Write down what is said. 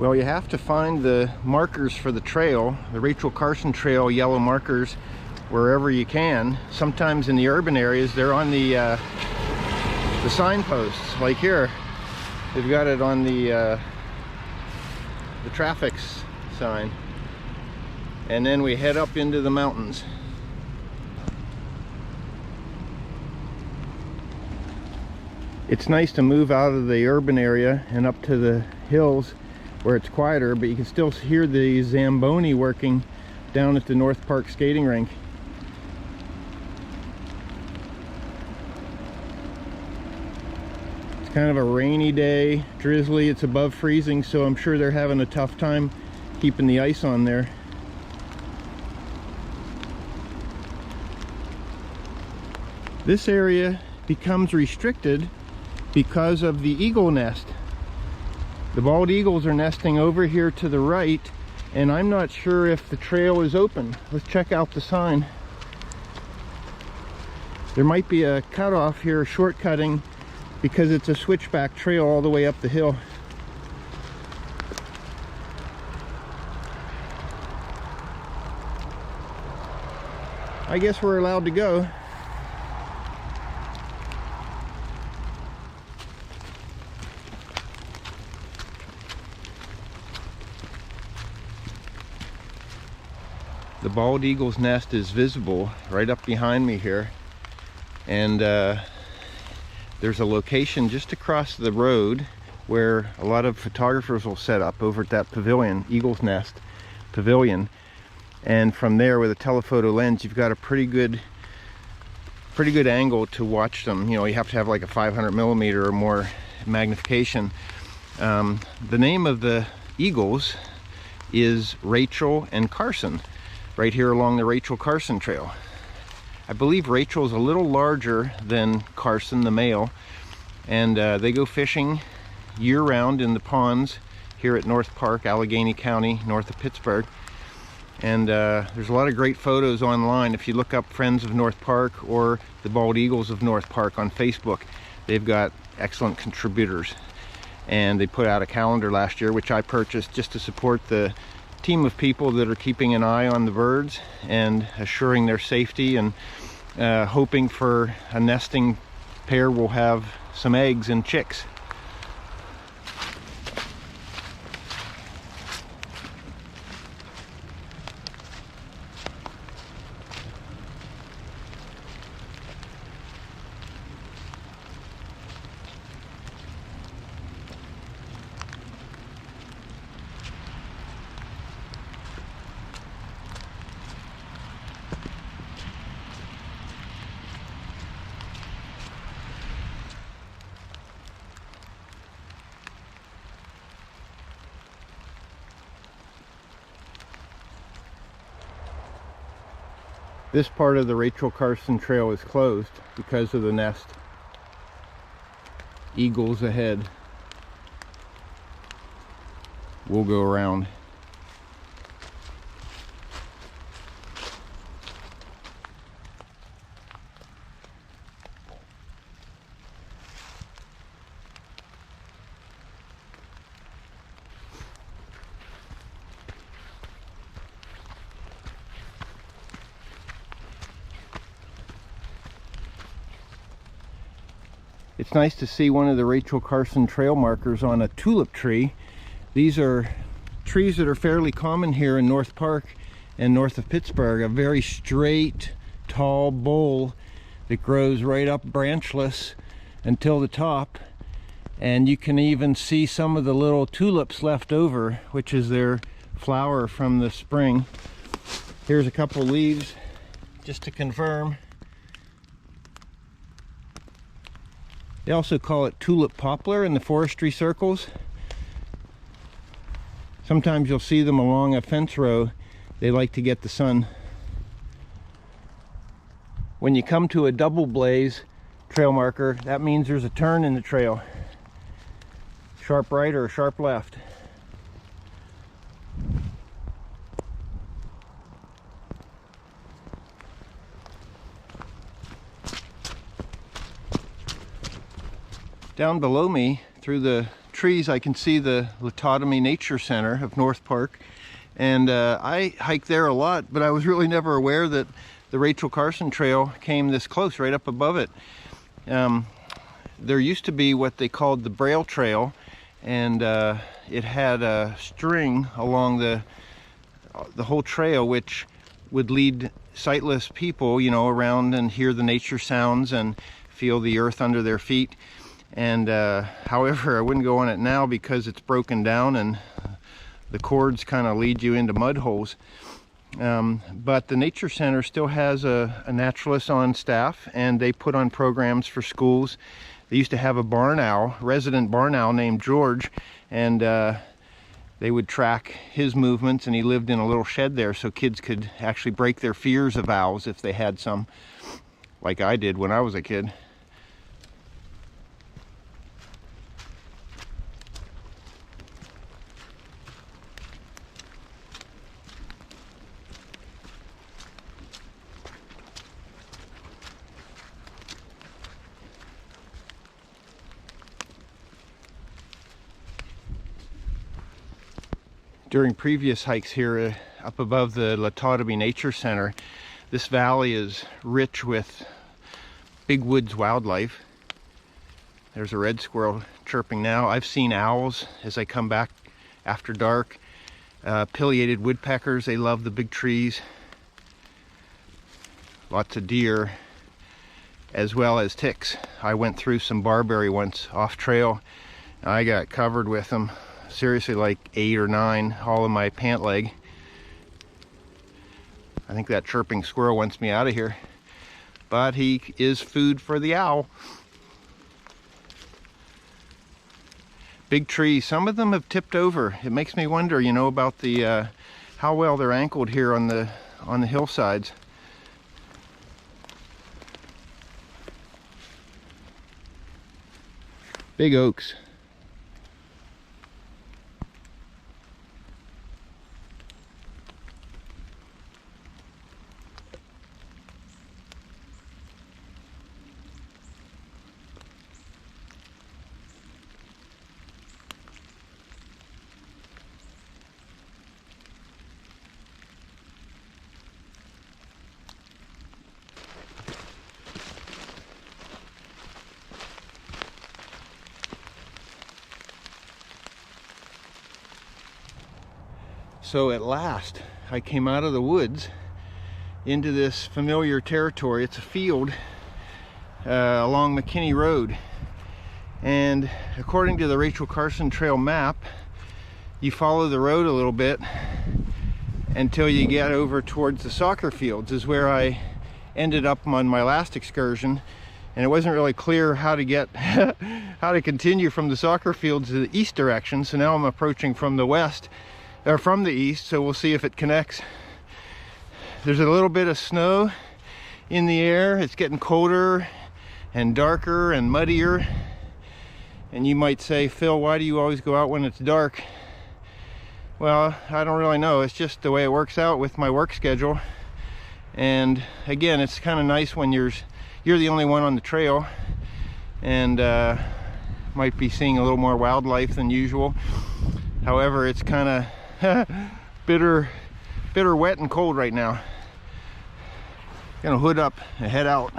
Well, you have to find the markers for the trail, the Rachel Carson Trail yellow markers, wherever you can. Sometimes in the urban areas, they're on the signposts. Like here, they've got it on the traffic sign. And then we head up into the mountains. It's nice to move out of the urban area and up to the hills where it's quieter, but you can still hear the Zamboni working down at the North Park skating rink. It's kind of a rainy day, drizzly, it's above freezing, so I'm sure they're having a tough time keeping the ice on there. This area becomes restricted because of the eagle nest. The bald eagles are nesting over here to the right, and I'm not sure if the trail is open. Let's check out the sign. There might be a cutoff here, shortcutting, because it's a switchback trail all the way up the hill. I guess we're allowed to go. The bald eagle's nest is visible right up behind me here, and there's a location just across the road where a lot of photographers will set up over at that pavilion, Eagle's Nest Pavilion, and from there with a telephoto lens you've got a pretty good angle to watch them. You know, you have to have like a 500mm or more magnification. The name of the eagles is Rachel and Carson, right here along the Rachel Carson Trail. I believe Rachel is a little larger than Carson, the male, and they go fishing year-round in the ponds here at North Park, Allegheny County, north of Pittsburgh. And there's a lot of great photos online. If you look up Friends of North Park or the Bald Eagles of North Park on Facebook, they've got excellent contributors. And they put out a calendar last year, which I purchased just to support the team of people that are keeping an eye on the birds and assuring their safety, and hoping for a nesting pair will have some eggs and chicks. This part of the Rachel Carson Trail is closed because of the nest. Eagles ahead. We'll go around. It's nice to see one of the Rachel Carson Trail markers on a tulip tree. These are trees that are fairly common here in North Park and north of Pittsburgh. A very straight, tall bole that grows right up branchless until the top. And you can even see some of the little tulips left over, which is their flower from the spring. Here's a couple leaves just to confirm. They also call it tulip poplar in the forestry circles. Sometimes you'll see them along a fence row. They like to get the sun. When you come to a double blaze trail marker, that means there's a turn in the trail. Sharp right or sharp left. Down below me, through the trees I can see the Latotomy Nature Center of North Park, and I hike there a lot, but I was really never aware that the Rachel Carson Trail came this close, right up above it. There used to be what they called the Braille Trail, and it had a string along the whole trail which would lead sightless people, you know, around and hear the nature sounds and feel the earth under their feet. And however, I wouldn't go on it now because it's broken down and the cords kind of lead you into mud holes. But the Nature Center still has a naturalist on staff, and they put on programs for schools. They used to have a barn owl, resident barn owl named George, and they would track his movements, and he lived in a little shed there so kids could actually break their fears of owls if they had some, like I did when I was a kid. During previous hikes here up above the Latotomy Nature Center, this valley is rich with big woods wildlife. There's a red squirrel chirping now. I've seen owls as I come back after dark. Pileated woodpeckers, they love the big trees. Lots of deer, as well as ticks. I went through some barberry once off trail. I got covered with them. Seriously, like 8 or 9 all in my pant leg. I think that chirping squirrel wants me out of here, but he is food for the owl. Big trees, some of them have tipped over. It makes me wonder, you know, about the how well they're anchored here on the hillsides. Big oaks. So at last, I came out of the woods into this familiar territory. It's a field along McKinney Road. And according to the Rachel Carson Trail map, you follow the road a little bit until you get over towards the soccer fields, is where I ended up on my last excursion. And it wasn't really clear how to get, how to continue from the soccer fields to the east direction. So now I'm approaching from the west, or from the east, so we'll see if it connects. There's a little bit of snow in the air. It's getting colder and darker and muddier. And you might say, Phil, why do you always go out when it's dark? Well, I don't really know. It's just the way it works out with my work schedule. And again, it's kind of nice when you're the only one on the trail, and might be seeing a little more wildlife than usual. However, it's kind of bitter wet and cold right now. Gonna hood up and head out.